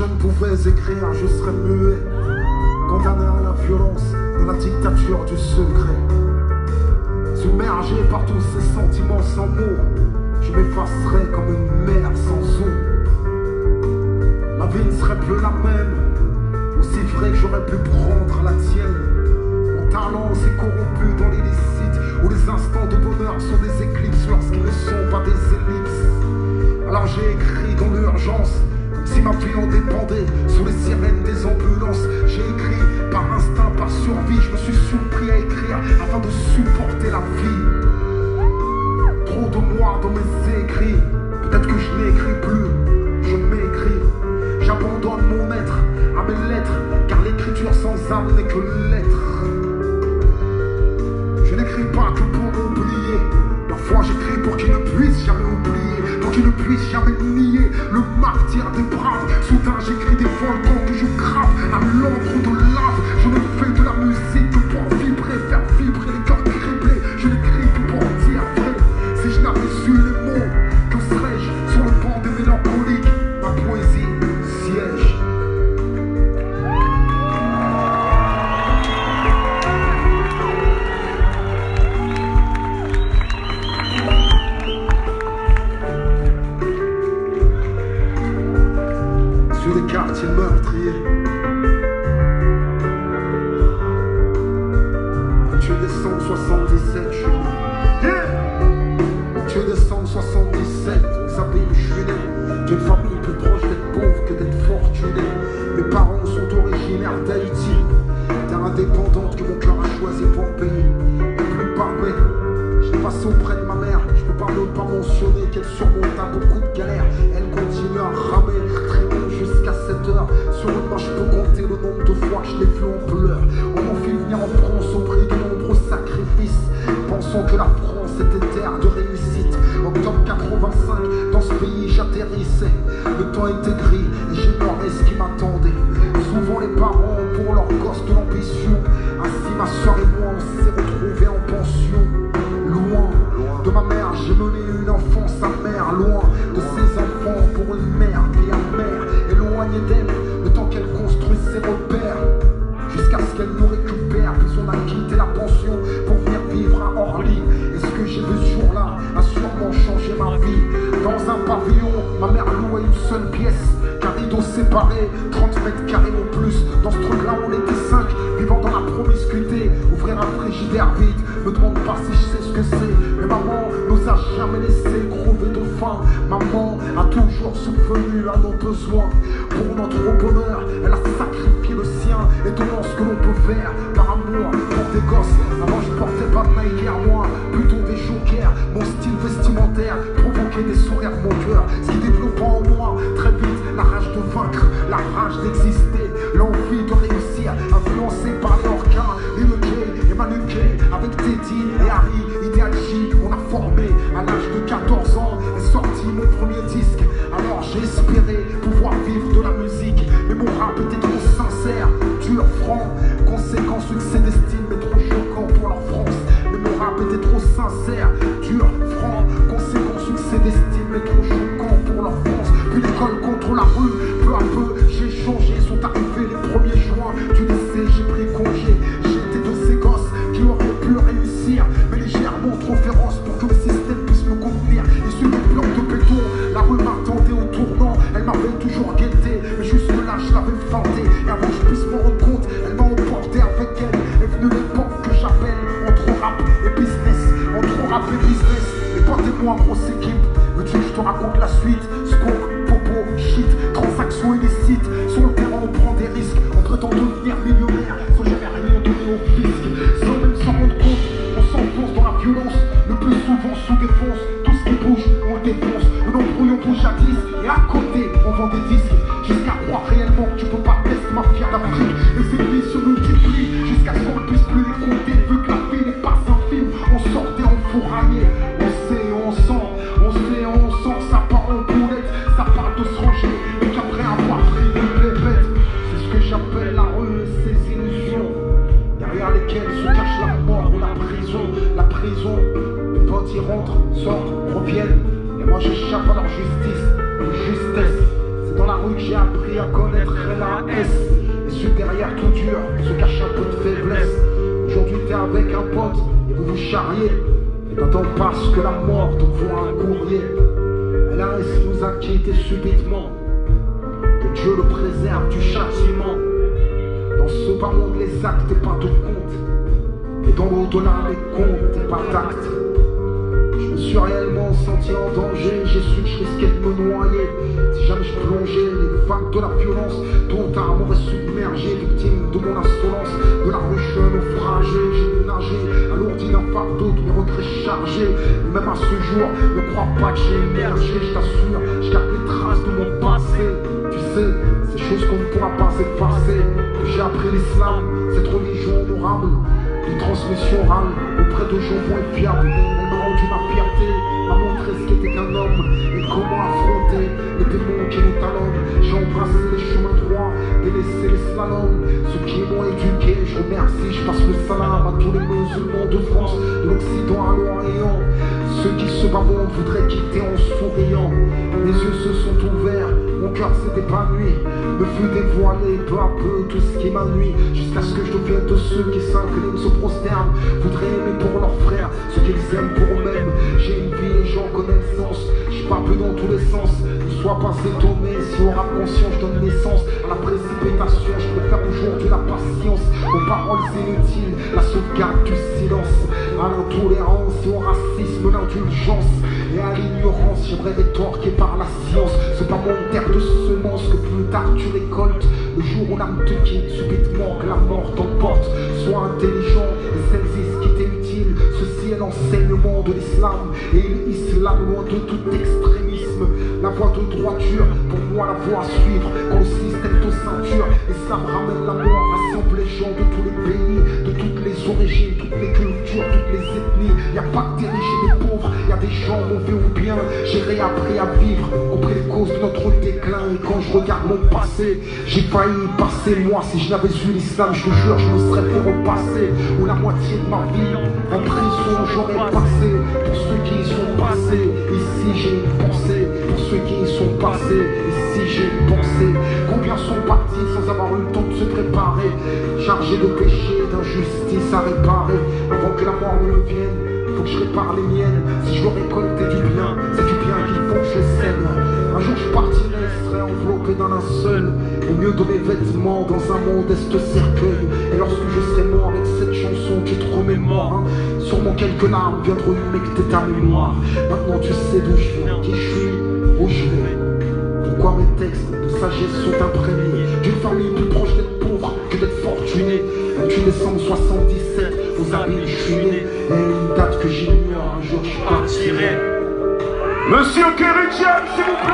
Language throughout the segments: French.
je ne pouvais écrire, je serais muet, condamné à la violence de la dictature du secret. Submergé par tous ces sentiments sans mots, je m'effacerais comme une mer sans eau. Ma vie ne serait plus la même, aussi vrai que j'aurais pu prendre la tienne. Mon talent s'est corrompu dans l'illicite, où les instants de bonheur sont des éclipses lorsqu'ils ne sont pas des ellipses. Alors j'ai écrit dans l'urgence, comme si ma vie en dépendait, sous les sirènes des ambulances. J'ai écrit par instinct, par survie, je me suis surpris à écrire afin de supporter la vie. Trop de moi dans mes écrits, peut-être que je n'écris plus, je m'écris. J'abandonne mon être à mes lettres, car l'écriture sans âme n'est que lettre. Je n'écris pas que pour oublier, parfois j'écris pour qu'ils ne puissent jamais oublier, pour qu'ils ne puissent jamais nier le martyr des braves. Soudain j'écris des volcans que je grave à l'encre de lave. Je ne fais de la musique que pour vibrer, faire vibrer les cœurs criblés. Je n'écris que pour dire vrai. Si je n'avais su les mots, que serais-je sur le banc des mélancoliques? Ma poésie siège. Sur les quartiers meurtriers, tu descends 77, je suis né. Tu descends 77, les abîmes, je suis né. D'une famille plus proche d'être pauvre que d'être fortuné. Mes parents sont originaires d'Haïti, terre indépendante que mon cœur a choisi pour le pays. Et plus barbée, je l'ai passé auprès de ma mère. Je peux pas ne pas mentionner qu'elle surmonta beaucoup de galères. Elle continue à ramer, traîner jusqu'à 7 heures. Sur une main, je peux compter le nombre de fois que je l'ai vu en pleurs. On m'en fit venir en France au prix de nombreux sacrifices, pensant que la France était terre de réussite. Octobre 85, dans ce pays j'atterrissais. Le temps était gris et j'ignorais ce qui m'attendait. Souvent les parents ont pour leur gosse de l'ambition. Ainsi ma soeur et moi on s'est retrouvés en pension. Loin de ma mère, j'ai mené une enfance amère. Loin de ses enfants pour une mère bien mère. Éloignée d'elle, le temps qu'elle construit ses repères, jusqu'à ce qu'elle nous récupère. Puis on a quitté la pension pour venir vivre à Orly. Et ce que j'ai vu ce jour-là a sûrement changé ma vie. Dans un pavillon, ma mère louait une seule pièce, qu'un rideau séparé, 30 mètres carrés au plus. Dans ce truc-là, on était 5, vivant dans la promiscuité. Ouvrir un frigidaire vide, me demande pas si je sais ce que c'est. Mais maman nous a jamais laissé crever de faim. Maman a toujours subvenu à nos besoins. Pour notre bonheur, elle a sacrifié le sien. Étonnant ce que l'on peut faire par amour pour des gosses. Avant je portais pas de Nike à moi, plutôt des jokers. Mon style vestimentaire provoquait des sourires mon cœur. Ce qui développa en moi très vite la rage de vaincre, la rage d'exister, l'envie de réussir, influencé par les orcas, les Kay et Manu Kay. Avec Teddy et Harry, Ideal J, on a formé à l'âge de 14 ans et sorti mon premier disque. Alors j'ai espéré pouvoir vivre de la musique, mais mon rap était trop sincère, dur, franc, conséquent, succès d'estime, mais trop choquant pour leur France. Mais mon rap était trop sincère, dur, franc, conséquent, succès d'estime, mais trop choquant pour leur France. Puis l'école contre la rue, peu à peu j'ai changé. Sont arrivés les 1er juin du lycée, j'ai pris congé. J'étais de ces gosses qui auraient pu réussir, mais légèrement trop féroce pour que le système puisse me contenir. Issu des blocs de béton, la rue m'attendait au tournant. Elle m'avait toujours guetté, mais jusque là je l'avais feinté. Et avant que je puisse m'en rendre compte, elle m'a emporté avec elle. Est venue l'époque que j'appelle entre rap et business. Entre rap et business, et portez-moi grosse équipe. Veux-tu que je te raconte la suite? Scoop, popo, shit, transactions illicites. Sur le terrain on prend des risques, on prétend devenir millionnaire sans jamais rien donner au fisc. Sans même s'en rendre compte, on s'enfonce dans la violence, le plus souvent sous défense. Tout ce qui bouge, on le défonce. Le embrouillon bouge à 10 et à côté on vend des disques. Jusqu'à croire réellement que tu peux pas tester ma fière d'Afrique. Les ennemis se multiplient jusqu'à ce qu'on ne puisse plus les compter. Vu que la vie n'est pas un film, on sortait en fourraillé. On sait, on sent, on sait, on sent, ça part en boulette, ça part de se ranger. Et qu'après avoir pris des bébêtes, c'est ce que j'appelle la rue et ses illusions, derrière lesquelles se cache la mort ou la prison. La prison, les bandits rentrent, sortent, reviennent, et moi j'échappe à leur justice. Une justesse, c'est dans la rue que j'ai appris à connaître la S. Et ceux derrière tout dur se cachent un peu de faiblesse. Aujourd'hui t'es avec un pote et vous vous charriez. Et t'attends parce que la mort t'envoie un courrier. LAS nous a quittés subitement. Que Dieu le préserve du châtiment. Dans ce bas monde les actes et pas de compte. Et dans l'au-delà les comptes et pas d'actes. Je me suis réellement senti en danger. J'ai su que je risquais de me noyer si jamais je plongeais les vagues de la violence. Tôt ou tard m'aurait submergé, victime de mon insolence. De la rue je suis un naufragé. J'ai nagé, alourdi d'un fardeau, tous mes regrets chargés. Et même à ce jour, ne crois pas que j'ai émergé. Je t'assure, je garde les traces de mon passé. Tu sais, ces choses qu'on ne pourra pas effacer. J'ai appris l'islam, cette religion honorable, une transmission orale auprès de gens moins fiables. Elle m'a rendu ma fierté, m'a montré ce qu'était qu'un homme et comment affronter les démons qui nous talonnent. J'ai embrassé les chemins droits, délaissé les slaloms. Ceux qui m'ont éduqué, je remercie, je passe le salam à tous les musulmans de France, de l'Occident à l'Orient. Ceux qui se bavondent voudraient quitter en souriant. Mes yeux se sont ouverts, mon cœur s'est épanoui. Me fut dévoilé peu à peu tout ce qui m'a nuit. Jusqu'à ce que je devienne de ceux qui s'inclinent, se prosternent, voudraient aimer pour leurs frères ce qu'ils aiment pour eux-mêmes. J'ai une vie et j'en connais le sens. Je parle plus dans tous les sens. Ne sois pas étonné si au rap conscient je donne naissance à la précipitation. Je préfère aujourd'hui la patience aux paroles inutiles, la sauvegarde du silence, à l'intolérance et au racisme, l'indulgence et à l'ignorance. J'aimerais rétorquer par la science. C'est pas mon terre de semences que plus tard tu récoltes. Le jour où l'âme te quitte subitement, que la mort t'emporte. Sois intelligent et saisis ce qui t'est utile. Ceci est l'enseignement de l'islam et il hisse la loin de tout extrémisme. La voie de droiture, pour moi la voie à suivre. Quand le système te ceinture, l'islam ramène la mort, rassemble les gens de tous les pays, de toutes les origines, toutes les cultures, toutes les ethnies. Y a pas que des riches et des pauvres, y a des gens mauvais ou bien. J'ai réappris à vivre, compris les causes de notre déclin. Et quand je regarde mon passé, j'ai failli passer moi. Si je n'avais eu l'islam, je te jure, je me serais fait repasser. Ou la moitié de ma vie en prison j'aurais passé. Pour ceux qui y sont passés, ici j'ai une pensée. Pour ceux qui y sont passés, ici j'ai une pensée. Combien sont partis sans avoir eu le temps de se préparer, chargés de péché, d'injustice à réparer. Avant que la mort ne me vienne, faut que je répare les miennes. Si je veux récolter du bien, c'est du bien qu'il faut que je sème. Un jour je partirai, serai enveloppé d'un linceul, au mieux de mes vêtements dans un modeste cercueil. Et lorsque je serai mort avec cette chanson qui te remémore, sûrement quelques larmes viendront humecter ta mémoire. Maintenant tu sais d'où je viens, qui je suis, où je vais. Pourquoi mes textes de sagesse sont imprégnés d'une famille plus proche d'être pauvre que d'être fortuné. 28 décembre 77, aux habits je suis né. Et une date que j'ignore, un jour je partirai. Monsieur Keridjian, s'il vous plaît.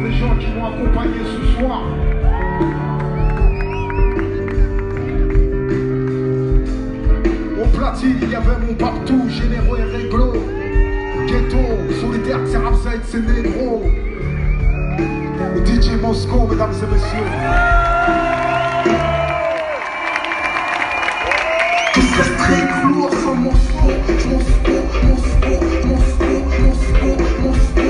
Les gens qui m'ont accompagné ce soir. Au platine, il y avait mon partout, généreux et réglo. Ghetto, solitaire, c'est Rapside, c'est négro. Le DJ Moscow, mesdames et messieurs. Tout ce strict, lourd, sans mon sport, mon sport, mon sport, mon sport, mon sport, mon sport.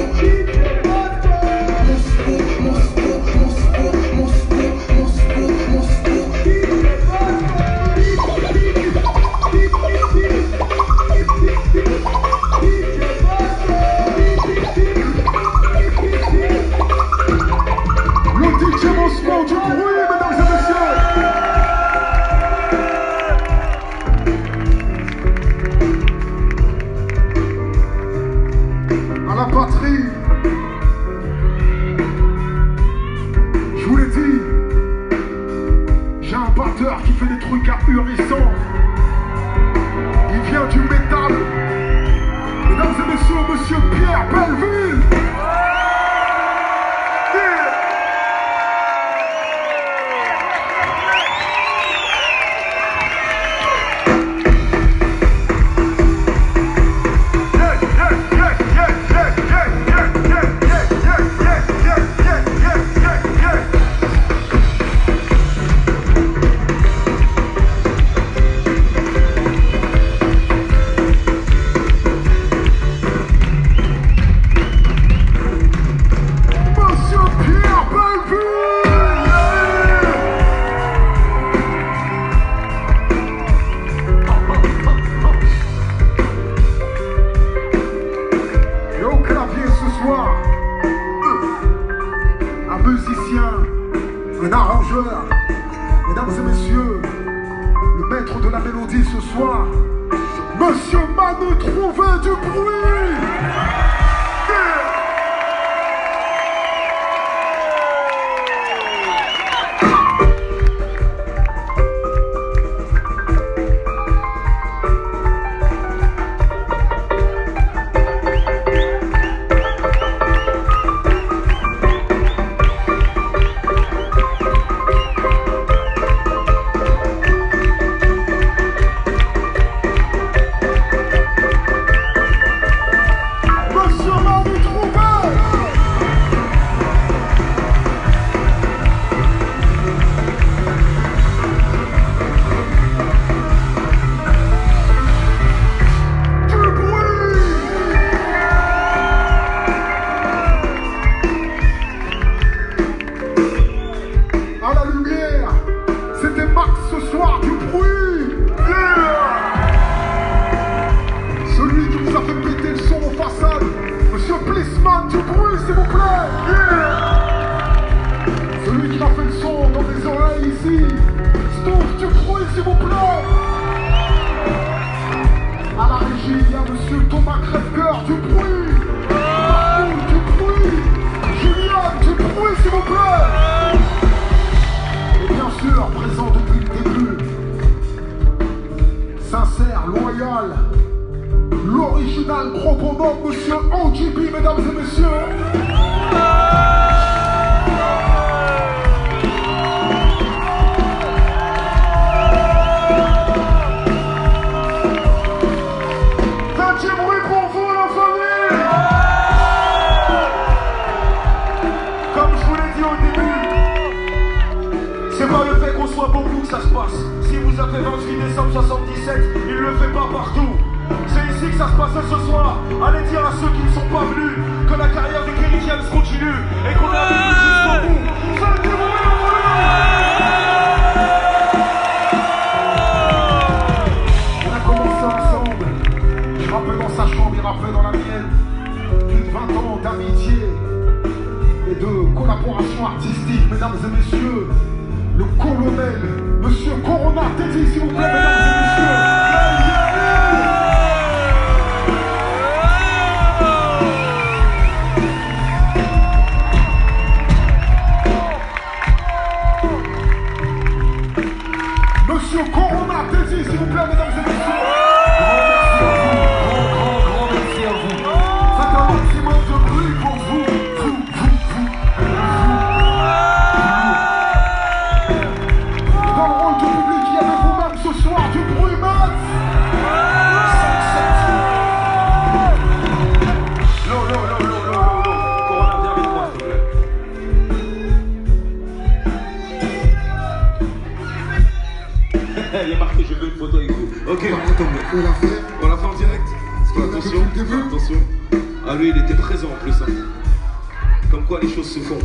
cœur. Mesdames et messieurs, le maître de la mélodie ce soir, Monsieur Manu Trouvé du bruit. L'original proprement, Monsieur OGB, mesdames et messieurs. Un petit bruit pour vous, la famille. Comme je vous l'ai dit au début, c'est pas le fait qu'on soit beaucoup que ça se passe. Si vous avez 28 décembre 77, il le fait pas partout. C'est ici que ça se passe ce soir. Allez dire à ceux qui ne sont pas venus que la carrière de Kerry James continue et qu'on est avec lui jusqu'au bout. Faites du bruit, on a commencé ensemble. Je rappelle dans sa chambre, il rappelle dans la mienne. Plus de 20 ans d'amitié et de collaboration artistique, mesdames et messieurs. Le colonel, Monsieur Corona Teddy, s'il vous plaît, mesdames et messieurs. Monsieur Corona Teddy, s'il vous plaît, mesdames et messieurs. Grand merci à vous. Faites un maximum de bruit pour vous. Dans le rôle du public, il y avait vous-même ce soir du bruit, Max. Corona, viens avec moi, s'il te plaît. Il y a marqué, je veux une photo avec vous. Ok, on l'a fait en direct. Attention, attention. Ah lui, il était présent en plus. Hein. Comme quoi les choses se font.